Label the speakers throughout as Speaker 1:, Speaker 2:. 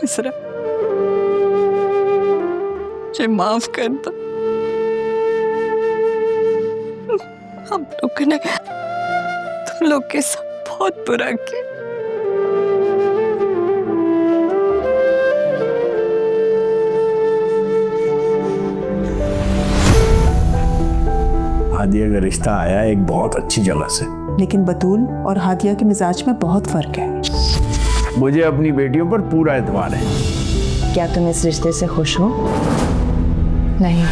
Speaker 1: इसरा, मुझे माफ कर दो। हम लोगों ने तुम लोग के साथ बहुत बुरा किया।
Speaker 2: हादिया का रिश्ता आया एक बहुत अच्छी जगह से,
Speaker 3: लेकिन बतूल और हादिया के मिजाज में बहुत फर्क है।
Speaker 2: मुझे अपनी बेटियों पर पूरा एतबार है।
Speaker 3: क्या तुम इस रिश्ते से खुश हो?
Speaker 4: नहीं,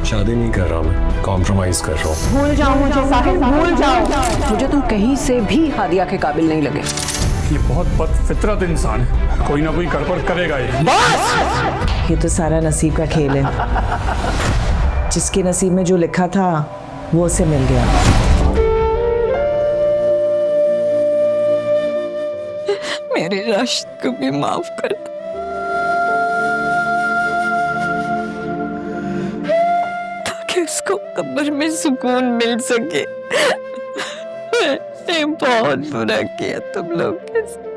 Speaker 5: शादी नहीं कर रहा मैं, कॉम्प्रोमाइज कर रहा हूँ।
Speaker 3: भूल जाओ मुझे साहिल, भूल जाओ।
Speaker 1: मुझे तुम कहीं से भी हादिया के काबिल नहीं लगे।
Speaker 6: ये बहुत बदफितरत इंसान है, कोई ना कोई गड़बड़ करेगा ये।
Speaker 3: ये तो सारा नसीब का खेल है। जिसके नसीब में जो लिखा था वो उसे मिल गया।
Speaker 1: मेरे राशिद को भी माफ कर दो। ताकि उसको कब्र में सुकून मिल सके। मैंने बहुत बुरा किया तुम लोग के साथ।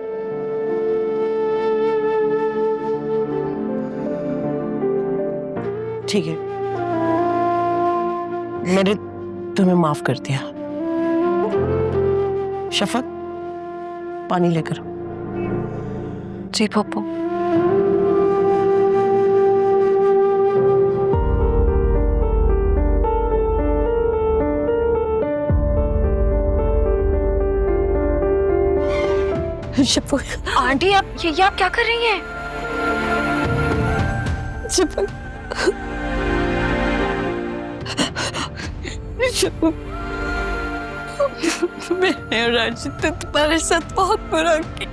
Speaker 7: ठीक है, मैंने तुम्हें माफ कर दिया। शफक, पानी लेकर आओ।
Speaker 1: जी पप्पू। शफक।
Speaker 4: आंटी आप ये आप क्या कर रही हैं?
Speaker 1: शफक। मैंने राशिद तो तुम्हारे साथ बहुत बुरा किया।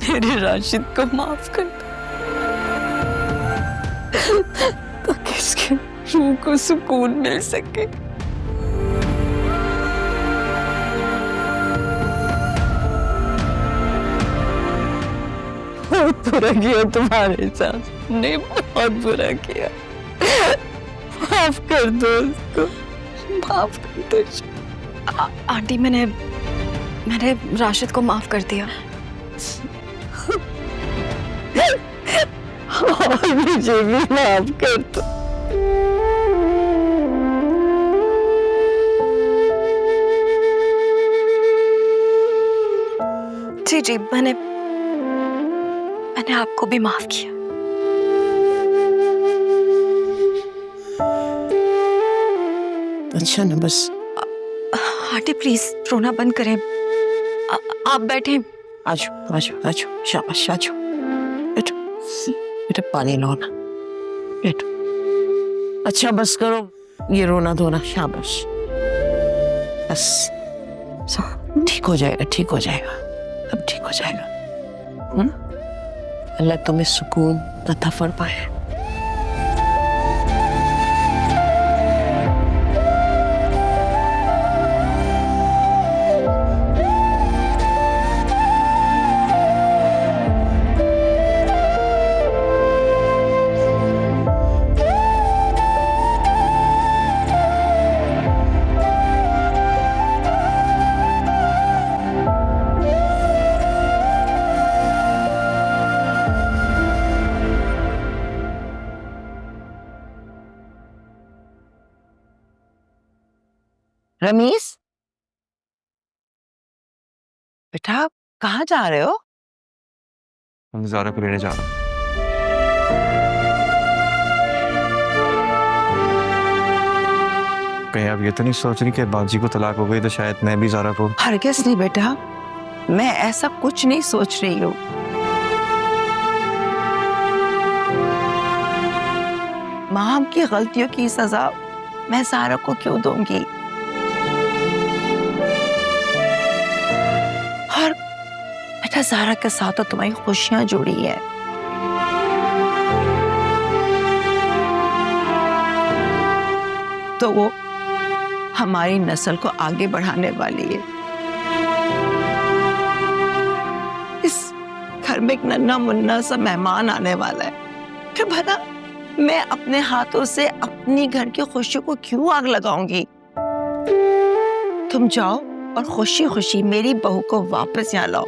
Speaker 1: मेरे राशिद को माफ कर दो ताकि इसके रूह को सुकून मिल सके। बहुत बुरा किया तुम्हारे साथ, नहीं बहुत बुरा किया। माफ कर दो उसको, माफ कर दो।
Speaker 4: आंटी मैंने राशिद को माफ कर दिया।
Speaker 1: और मुझे भी माफ कर दो।
Speaker 4: जी जी, मैंने आपको भी माफ किया।
Speaker 7: अच्छा ना, बस
Speaker 4: आंटी प्लीज रोना बंद करें। आप बैठे।
Speaker 7: आजो आजो आजो, शाबाश आजो। बैठो बेटा, पानी लो ना, बैठो। अच्छा बस करो ये रोना धोना, शाबाश। बस सब ठीक हो जाएगा, ठीक हो जाएगा, सब ठीक हो जाएगा। अल्लाह तुम्हें सुकून अता फरमाए। रमीस बेटा, कहाँ जा रहे हो?
Speaker 5: मैं ज़ारा को लेने जा रहा हूँ। कहीं आप ये तो नहीं सोच रही कि बाजी को तलाक हो गई तो शायद मैं भी ज़ारा को?
Speaker 7: हरगिज़ नहीं बेटा, मैं ऐसा कुछ नहीं सोच रही हूँ। माम की गलतियों की सजा मैं ज़ारा को क्यों दूंगी? और बेटा ज़ारा के साथ तो तुम्हारी खुशियां जुड़ी है। तो वो हमारी नस्ल को आगे बढ़ाने वाली है। इस घर में एक नन्हा मुन्ना सा मेहमान आने वाला है, फिर भला मैं अपने हाथों से अपनी घर की खुशियों को क्यों आग लगाऊंगी? तुम जाओ और खुशी खुशी मेरी बहू को वापस यहाँ लाओ।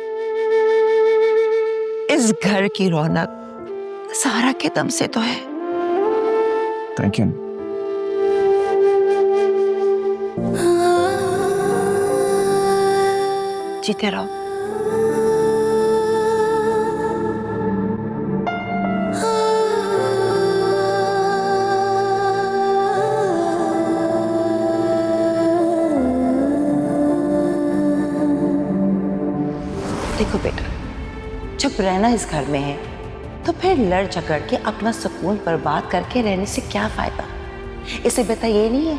Speaker 7: इस घर की रौनक सारा के दम से तो है।
Speaker 5: Thank you.
Speaker 7: जीते रहो।
Speaker 8: देखो बेटा, जब रहना इस घर में है तो फिर लड़ झगड़ के अपना सुकून बर्बाद करके रहने से क्या फायदा। इससे बेहतर ये नहीं है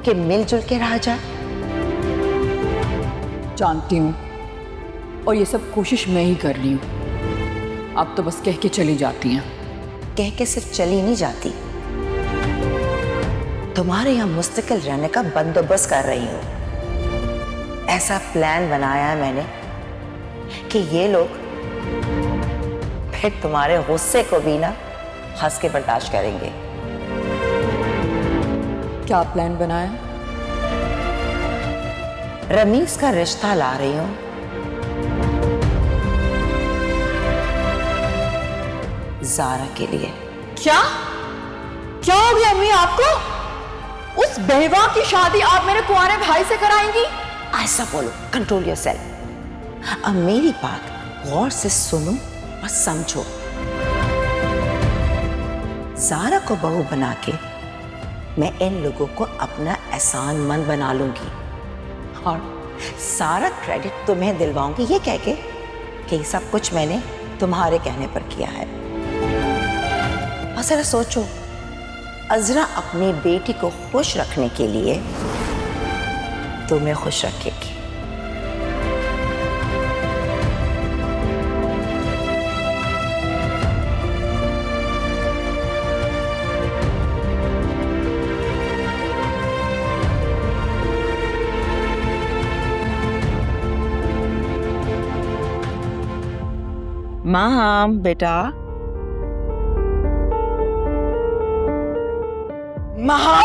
Speaker 8: कि मिलजुल के रहा जाए।
Speaker 9: जानती हूँ, और ये सब कोशिश मैं ही कर रही हूँ। आप तो बस कह के चली जाती हैं।
Speaker 8: कह के सिर्फ चली नहीं जाती, तुम्हारे यहाँ मुस्तकिल रहने का बंदोबस्त कर रही हूँ। ऐसा प्लान बनाया है मैंने कि ये लोग फिर तुम्हारे गुस्से को भी ना हंस के बर्दाश्त करेंगे।
Speaker 9: क्या प्लान बनाया?
Speaker 8: रमीज का रिश्ता ला रही हूं। ज़ारा के लिए।
Speaker 9: क्या क्या हो गया अम्मी आपको? उस बेवा की शादी आप मेरे कुंवारे भाई से कराएंगी?
Speaker 8: ऐसा बोलो, कंट्रोल योरसेल्फ। अब मेरी बात गौर से सुनो और समझो। ज़ारा को बहू बना के मैं इन लोगों को अपना एहसानमंद बना लूंगी और सारा क्रेडिट तुम्हें दिलवाऊंगी, ये कह के कि सब कुछ मैंने तुम्हारे कहने पर किया है। और जरा सोचो, अज़रा अपनी बेटी को खुश रखने के लिए तुम्हें खुश रखेगी।
Speaker 7: माँ बेटा, माँ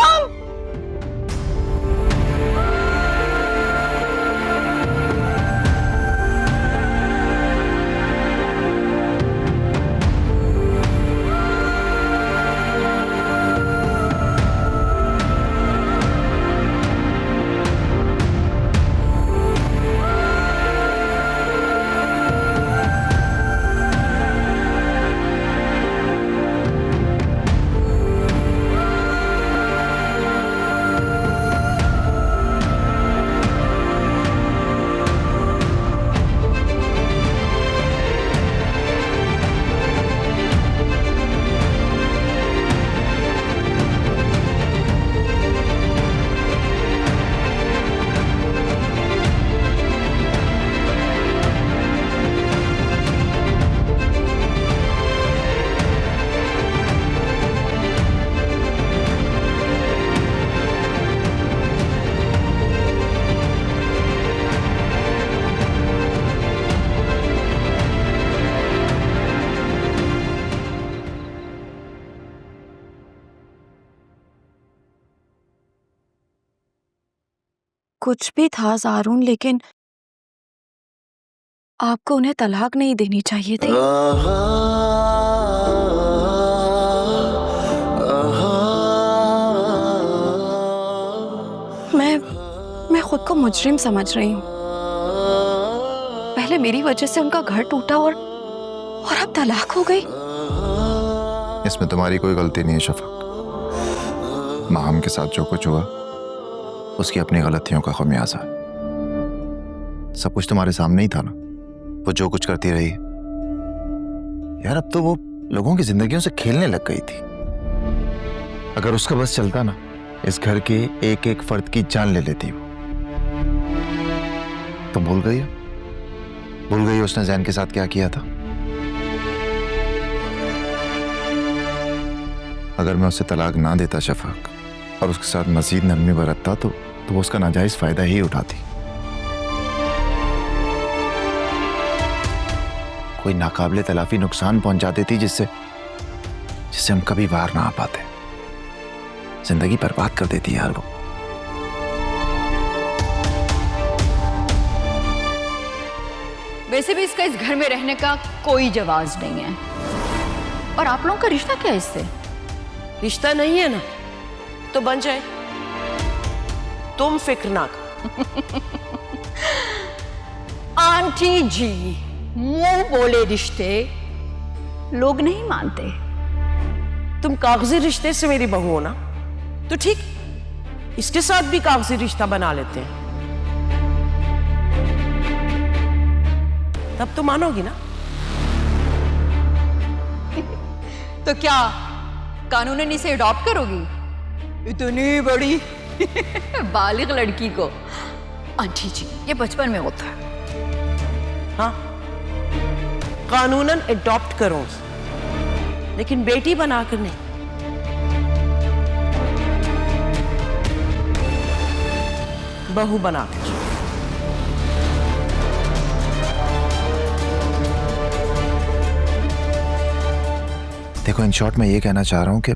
Speaker 4: कुछ भी था ज़ारून, लेकिन आपको उन्हें तलाक नहीं देनी चाहिए थी। मैं खुद को मुजरिम समझ रही हूँ। पहले मेरी वजह से उनका घर टूटा और अब तलाक हो गई।
Speaker 10: इसमें तुम्हारी कोई गलती नहीं है शफक। माहम के साथ जो कुछ हुआ उसकी अपनी गलतियों का खमियाजा। सब कुछ तुम्हारे सामने ही था ना, वो जो कुछ करती रही। यार अब तो वो लोगों की जिंदगियों से खेलने लग गई थी। अगर उसका बस चलता ना, इस घर के एक एक फर्द की जान ले लेती वो। तो भूल गई उसने जैन के साथ क्या किया था। अगर मैं उसे तलाक ना देता शफाक और उसके साथ मजीद नरमी बरतता तो वो उसका नाजायज फायदा ही उठाती। कोई नाकाबिले तलाफी नुकसान पहुंचा देती जिससे हम कभी बाहर ना आ पाते। जिंदगी बर्बाद कर देती यार वो।
Speaker 9: वैसे भी इसका इस घर में रहने का कोई जवाब नहीं है। और आप लोगों का रिश्ता क्या है इससे?
Speaker 7: रिश्ता नहीं है ना तो बन जाए, तुम फिक्र ना करो।
Speaker 9: आंटी जी, मुंह बोले रिश्ते लोग नहीं मानते।
Speaker 7: तुम कागजी रिश्ते से मेरी बहू हो ना, तो ठीक, इसके साथ भी कागजी रिश्ता बना लेते हैं, तब तो मानोगी ना।
Speaker 9: तो क्या कानूनन इसे अडॉप्ट करोगी? इतनी बड़ी बालिग लड़की को? आंटी जी, ये बचपन में होता है।
Speaker 7: हाँ, कानूनन अडॉप्ट करूंगी, लेकिन बेटी बनाकर नहीं। बहू बनाकर।
Speaker 10: देखो, इन शॉर्ट मैं ये कहना चाह रहा हूं कि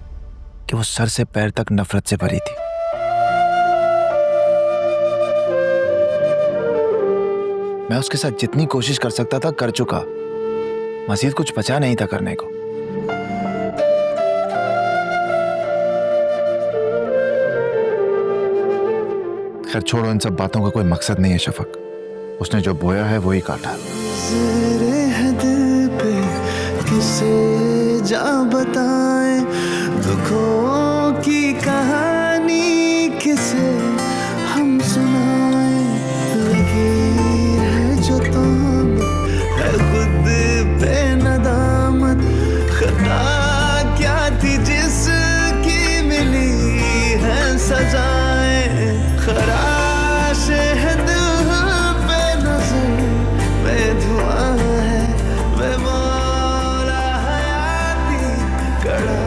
Speaker 10: वो सर से पैर तक नफरत से भरी थी। मैं उसके साथ जितनी कोशिश कर सकता था कर चुका, मजीद कुछ बचा नहीं था करने को। खैर छोड़ो, इन सब बातों का कोई मकसद नहीं है शफक। उसने जो बोया है वही काटा।
Speaker 11: किसे जा बताएं दुखों की कहानी, किसे हम सुनाएं। लगी है जो तामत है खुद पे नदामत, खता क्या थी जिसकी मिली है सजाएं। खराश है दिल पे नजर में धुआं है, वे मौला हयाती कड़ा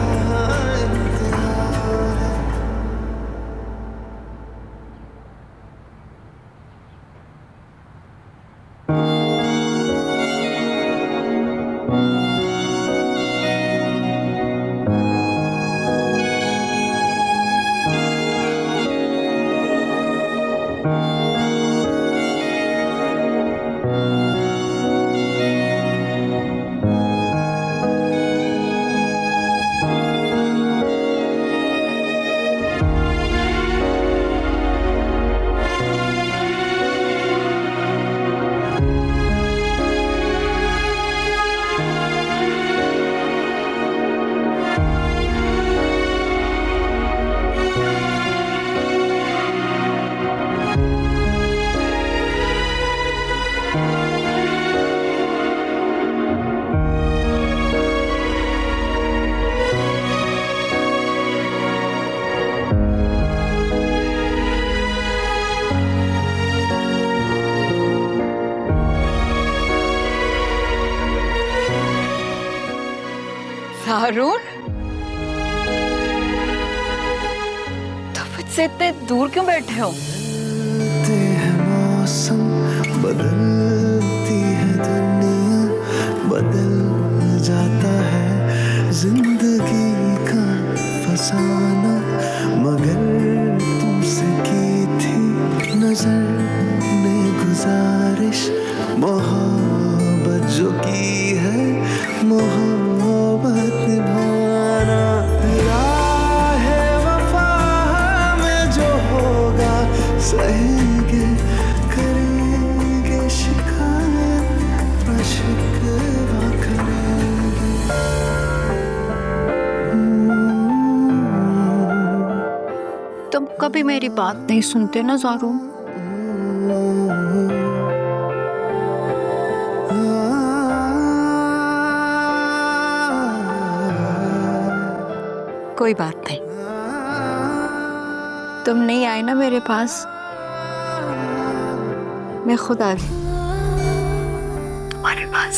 Speaker 11: इंतजार है।
Speaker 9: हारून, तो मुझसे इतने दूर क्यों बैठे हो?
Speaker 11: बदलते हैं मौसम, बदलती है दुनिया, बदल जाता है जिंदगी का फसाना। मगर तुमसे की थी नजर ने गुजारिश, मोहब्बत जो की है मोहब्बत निभाना। राहे वफा में जो होगा सहेंगे, करेंगे शिकायत न शिकवा करेंगे।
Speaker 9: तुम कभी मेरी बात नहीं सुनते ना ज़ारून। कोई बात नहीं, तुम नहीं आए ना मेरे पास, मैं खुद आ गई तुम्हारे पास।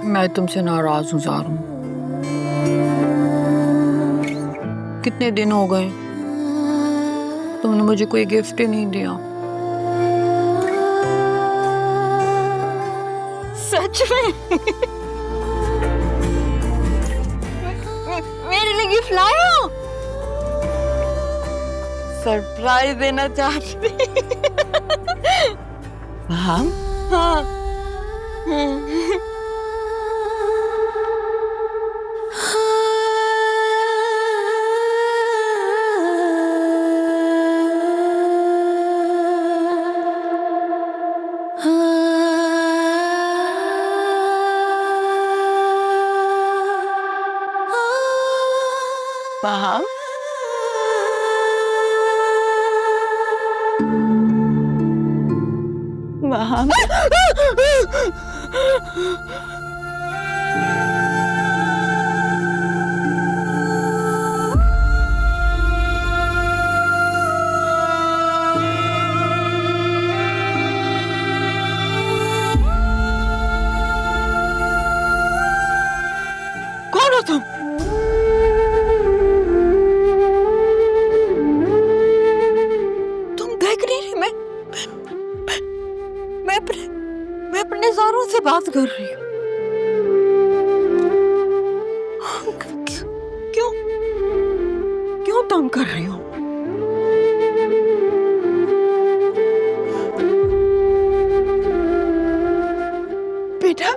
Speaker 9: मैं तुमसे नाराज हूँ ज़ारून। कितने दिन हो गए तुमने मुझे कोई गिफ्ट ही नहीं दिया। सच में मेरे लिए गिफ्ट लाए हो?
Speaker 1: सरप्राइज देना चाहती
Speaker 7: हम
Speaker 1: हाँ
Speaker 7: वहाँ
Speaker 1: वहाँ कौन हो तुम? तुम देख नहीं रही मैं अपने ज़ारों से बात कर रही हूँ। क्यों क्यों तंग कर रही हूँ? बेटा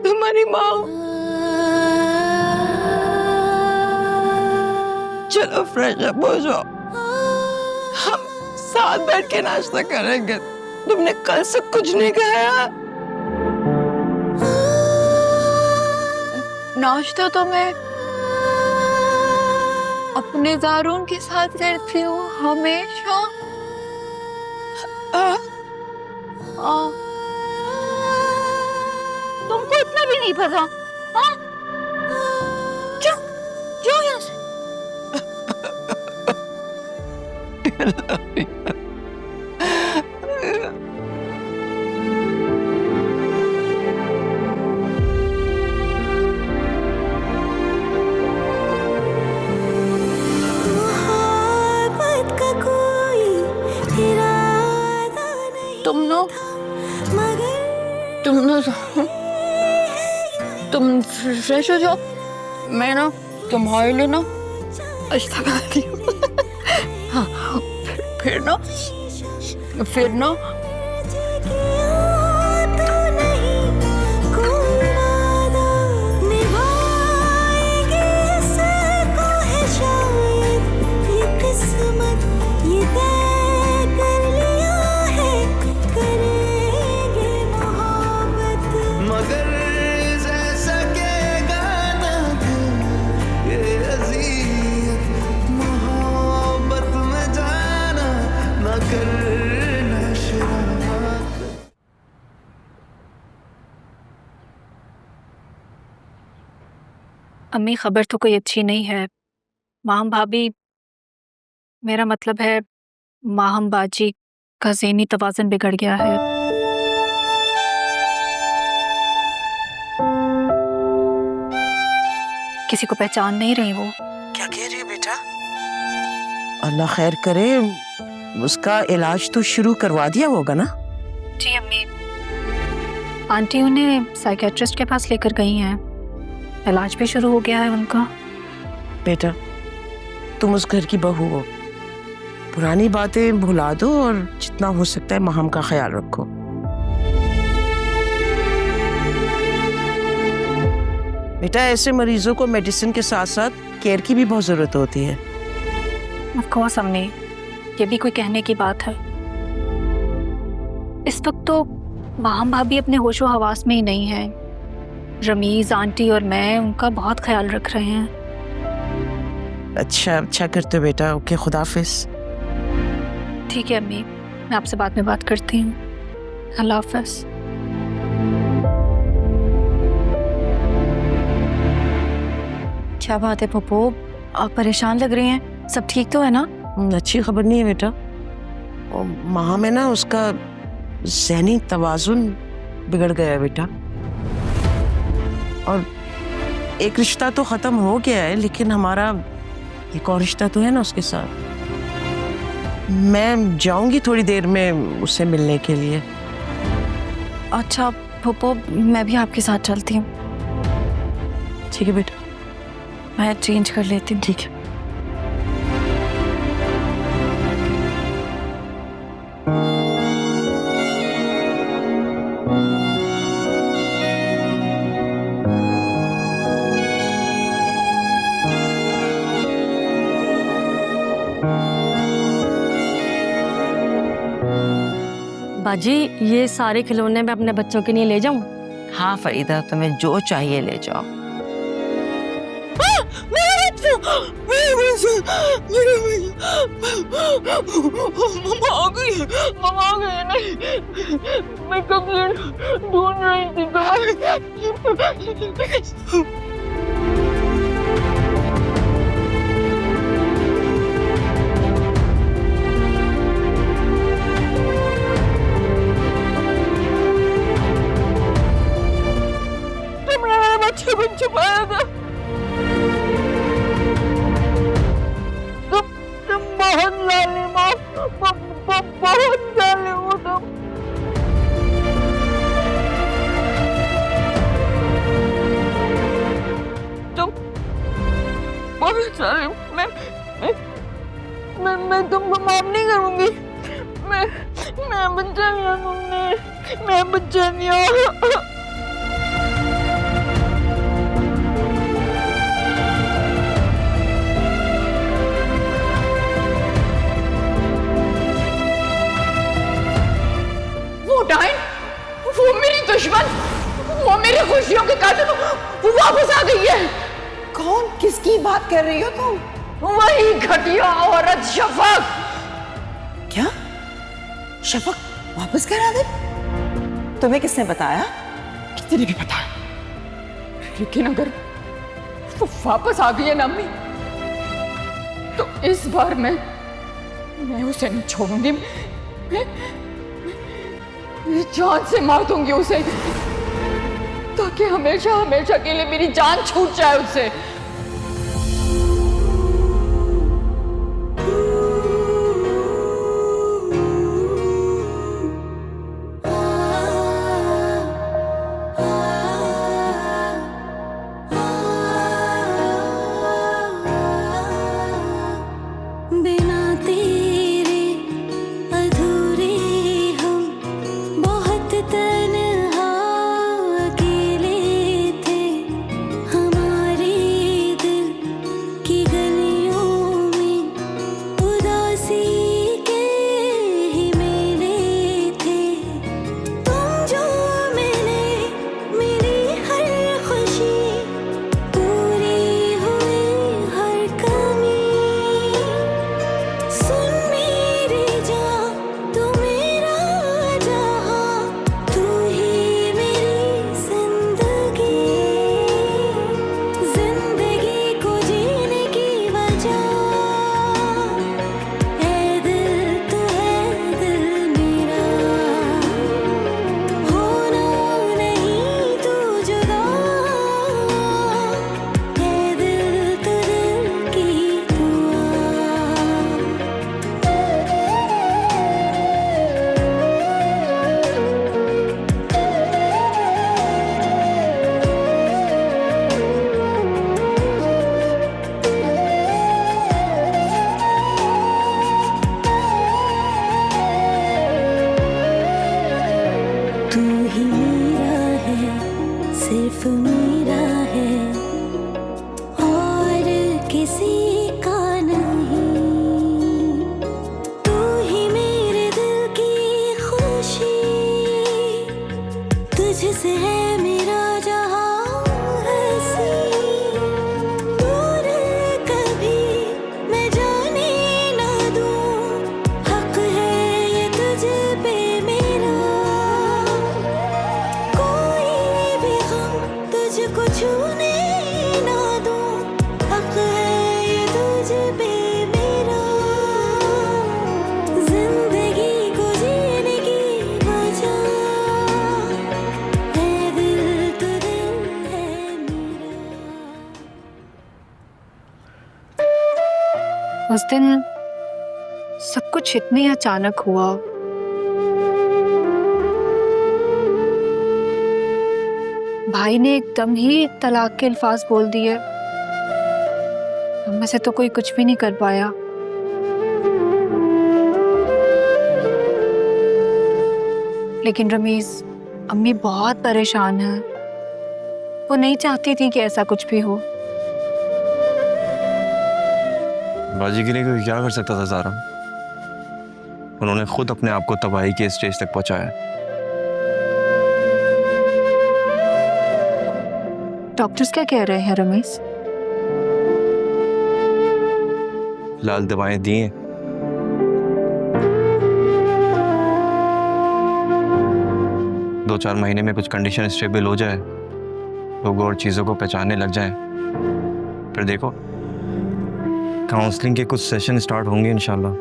Speaker 1: तुम्हारी माँ हो। चलो फ्रेश अप हो जाओ, हम साथ बैठ के नाश्ता करेंगे। तुमने कल से कुछ नहीं खाया। नाश्ता तो मैं अपने ज़ारों के साथ करती हूँ हमेशा। तुमको इतना भी नहीं पता? हाँ? जाओ यहाँ से। तुम फ्रेश हो जाओ, मैं ना तुम्हारे लिए ना अच्छा बनाती हूँ। हाँ फिर ना
Speaker 4: अम्मी खबर तो कोई अच्छी नहीं है। माहम भाभी, मेरा मतलब है माहम बाजी का ज़हनी तवाज़ुन बिगड़ गया है। किसी को पहचान नहीं रही वो।
Speaker 7: क्या कह रही है बेटा? अल्लाह खैर करे, उसका इलाज तो शुरू करवा दिया होगा ना?
Speaker 4: जी अम्मी, आंटी उन्हें साइकेट्रिस्ट के पास लेकर गई हैं, इलाज भी शुरू हो गया है उनका।
Speaker 7: बेटा तुम उस घर की बहू हो, पुरानी बातें भुला दो और जितना हो सकता है माहम का ख्याल रखो। बेटा ऐसे मरीजों को मेडिसिन के साथ साथ केयर की भी बहुत जरूरत होती है।
Speaker 4: ऑफ कोर्स अम्मी, ये भी कोई कहने की बात है। इस वक्त तो माहम भाभी अपने होशो हवास में ही नहीं है। रमीज आंटी और मैं उनका बहुत ख्याल रख रहे हैं।
Speaker 7: अच्छा करते हो बेटा। ओके, खुदाफिज।
Speaker 4: ठीक है अम्मी, मैं आपसे बाद में बात करती हूँ। अल्लाह हाफ़िज़।
Speaker 9: क्या बात है पप्पू, आप परेशान लग रही हैं? सब ठीक तो है ना?
Speaker 7: अच्छी खबर नहीं है बेटा। माह में ना उसका ज़हनी तवाज़ुन बिगड़ गया है बेटा, और एक रिश्ता तो ख़त्म हो गया है, लेकिन हमारा एक और रिश्ता तो है ना उसके साथ। मैं जाऊंगी थोड़ी देर में उससे मिलने के लिए।
Speaker 9: अच्छा पप्पू, मैं भी आपके साथ चलती हूँ।
Speaker 7: ठीक है बेटा,
Speaker 9: मैं चेंज कर लेती हूँ।
Speaker 7: ठीक है।
Speaker 12: बाजी ये सारे खिलौने मैं अपने बच्चों के लिए ले जाऊं?
Speaker 7: हाँ फरीदा, तुम्हें जो चाहिए ले जाओ।
Speaker 1: मम्मा आ गई, मम्मा आ गई। नहीं, मैं कब से ढूंढ रही थी। तुमने मेरे बच्चे को छुपाया था। तुम बहुत जालिम हो, बहुत जालिम हो तुम। बहुत जालिम। मैं तुमको माफ नहीं करूंगी। मैं बच्चा नहीं हूँ तुमने, मैं बच्चा नहीं हूँ। वो मेरी दुश्मन, वो मेरी खुशियों के कातिल, वो वापस आ गई है।
Speaker 8: कौन? किसकी बात कर रही हो तुम?
Speaker 1: वही घटिया औरत शफक।
Speaker 8: क्या? शफक वापस घर आ गई? तुम्हें किसने बताया?
Speaker 1: किसी ने भी बताया, लेकिन अगर वो वापस आ गई है ना अम्मी, तो इस बार मैं उसे नहीं छोड़ूंगी। मैं जान से मार दूंगी उसे, ताकि हमेशा हमेशा के लिए मेरी जान छूट जाए उससे। उस दिन सब कुछ इतनी अचानक हुआ। भाई ने एकदम ही तलाक के अल्फाज बोल दिए। हम में से तो कोई कुछ भी नहीं कर पाया। लेकिन रमीज, अम्मी बहुत परेशान है। वो नहीं चाहती थी कि ऐसा कुछ भी हो।
Speaker 5: बाजी के लिए कोई क्या कर सकता था ज़ारा? उन्होंने खुद अपने आप को तबाही के स्टेज तक पहुंचाया।
Speaker 4: डॉक्टर्स क्या कह रहे हैं रमेश?
Speaker 5: फिलहाल दवाएं दी हैं। दो चार महीने में कुछ कंडीशन स्टेबल हो जाए, लोग और चीज़ों को पहचानने लग जाएं, फिर देखो काउंसलिंग के कुछ सेशन स्टार्ट होंगे इंशाल्लाह।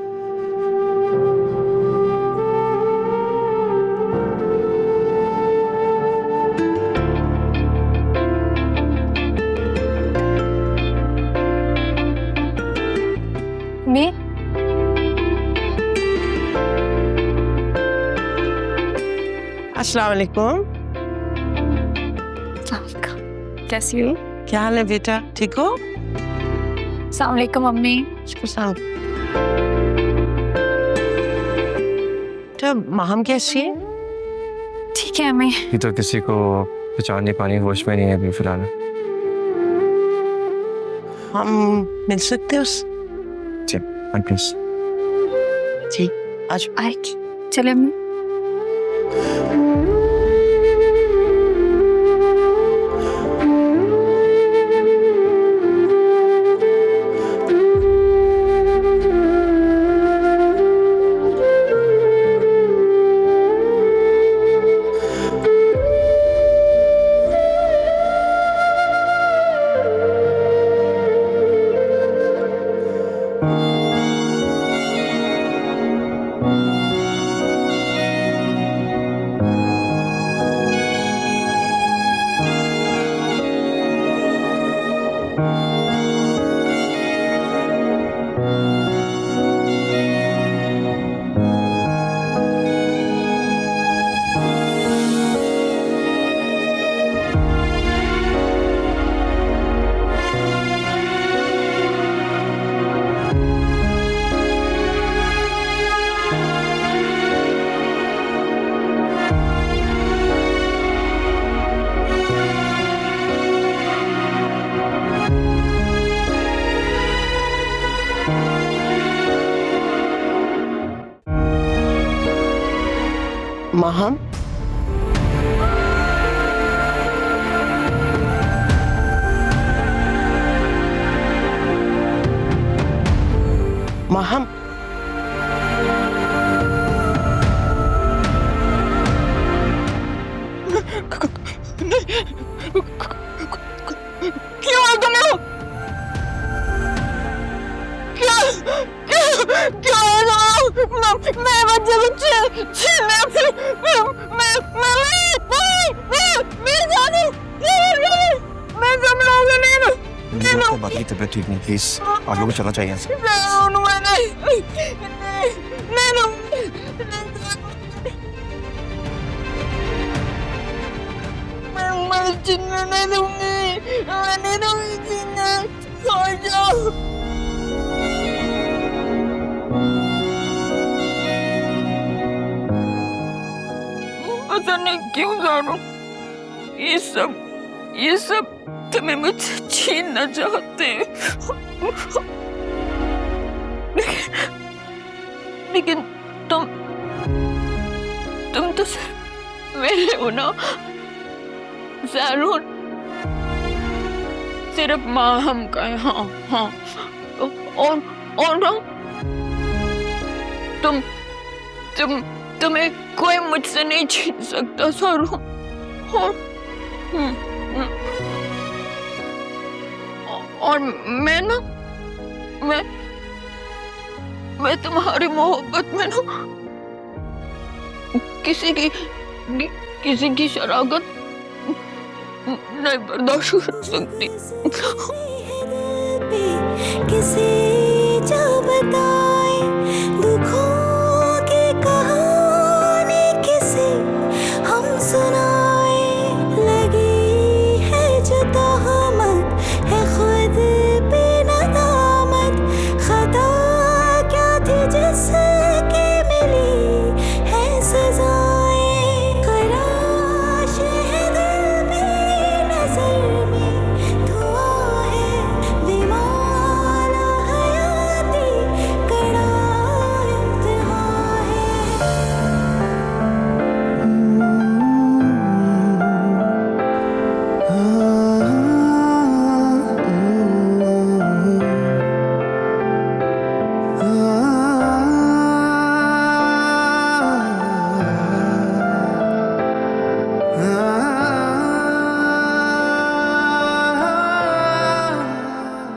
Speaker 4: मैं
Speaker 7: अस्सलाम वालेकुम।
Speaker 4: कैसी हो?
Speaker 7: क्या हाल है बेटा, ठीक हो?
Speaker 4: अस्सलाम वालेकुम मम्मी।
Speaker 7: तो माहम कैसी है?
Speaker 4: ठीक है अम्मी।
Speaker 5: ये तो किसी को पहचान नहीं पानी, होश में नहीं है अभी फिलहाल।
Speaker 7: हम मिल सकते हैं उस?
Speaker 5: जी प्लीज।
Speaker 7: जी आज
Speaker 4: चले अम्मी।
Speaker 7: माहम माहम
Speaker 1: क्यों हो तुम लोग? क्यों मैं बच्चे छीनने से मैं सब लोगों ने
Speaker 5: बाकी तबीयत ठीक नहीं, प्लीज आगे को चलना चाहिए।
Speaker 1: नहीं दूंगी, नहीं दूंगी, सो जाओ। पता नहीं क्यों जानो ये सब तुम्हें मुझसे छीनना चाहते हैं, लेकिन तुम तो सिर्फ मेरे हो ना ज़ारून, सिर्फ माहम का है। हाँ और ना तुम्हें कोई मुझसे नहीं छीन सकता ज़ारून। और मैं ना मैं तुम्हारी मोहब्बत में ना किसी की शरारत नहीं बर्दाश्त कर सकती।
Speaker 11: किसी जो बताए दुखों की कहानी, किसी हम सुनाए, लगी है जो तहमत है खुद पे नदामत, खता क्या थी जिसकी मिली है सजाएं, खराश है दिल में नजर में धुआं है, दिमाला हयाती कड़ा इम्तिहान है।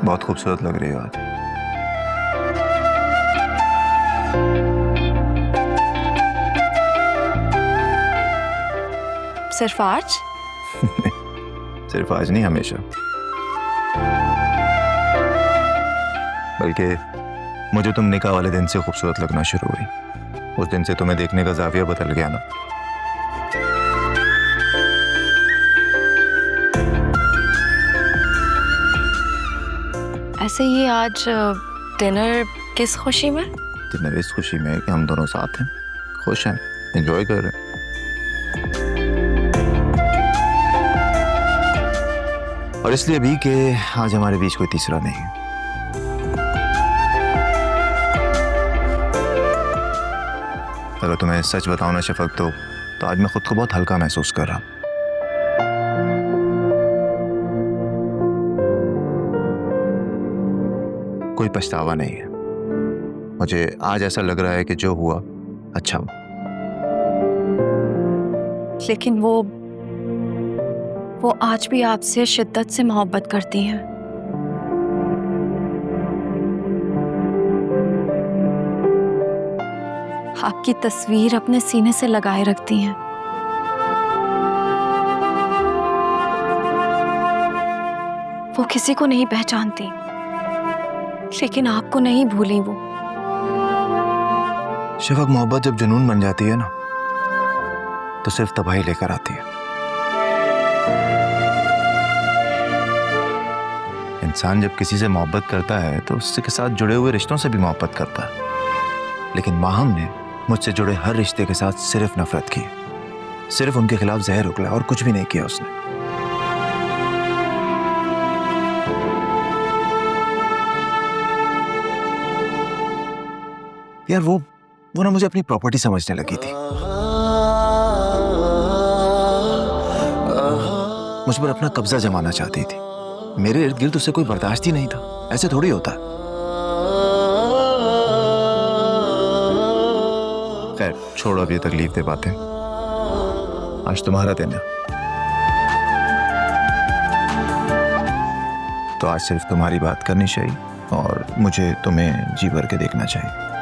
Speaker 10: बहुत खूबसूरत लग रही हो आज।
Speaker 12: सिर्फ आज?
Speaker 10: सिर्फ आज नहीं, हमेशा। बल्कि मुझे तुम निकाह वाले दिन से खूबसूरत लगना शुरू हुई। उस दिन से तुम्हें देखने का जाविया बदल गया ना।
Speaker 12: ऐसे ही आज डिनर किस खुशी में?
Speaker 10: डिनर इस खुशी में कि हम दोनों साथ हैं, खुश हैं, एंजॉय कर रहे हैं। और इसलिए भी कि आज हमारे बीच कोई तीसरा नहीं है। अगर तुम्हें सच बताऊं ना शफक, तो आज मैं खुद को बहुत हल्का महसूस कर रहा हूं। कोई पछतावा नहीं है। मुझे आज ऐसा लग रहा है कि जो हुआ अच्छा हुआ।
Speaker 12: लेकिन वो आज भी आपसे शिद्दत से मोहब्बत करती हैं। आपकी तस्वीर अपने सीने से लगाए रखती हैं। वो किसी को नहीं पहचानती, लेकिन आपको नहीं भूली वो।
Speaker 10: शफक, मोहब्बत जब जुनून बन जाती है ना, तो सिर्फ तबाही लेकर आती है। इंसान जब किसी से मोहब्बत करता है तो उसके साथ जुड़े हुए रिश्तों से भी मोहब्बत करता है। लेकिन माहम ने मुझसे जुड़े हर रिश्ते के साथ सिर्फ नफरत की, सिर्फ उनके खिलाफ जहर उगला और कुछ भी नहीं किया उसने। यार वो ना मुझे अपनी प्रॉपर्टी समझने लगी थी। मुझ पर अपना कब्जा जमाना चाहती थी। मेरे इर्द गिर्द उसे कोई बर्दाश्त ही नहीं था। ऐसे थोड़ी होता। खैर छोड़ो अब ये तकलीफ दे बातें। आज तुम्हारा दिन है, तो आज सिर्फ तुम्हारी बात करनी चाहिए और मुझे तुम्हें जी भर के देखना चाहिए।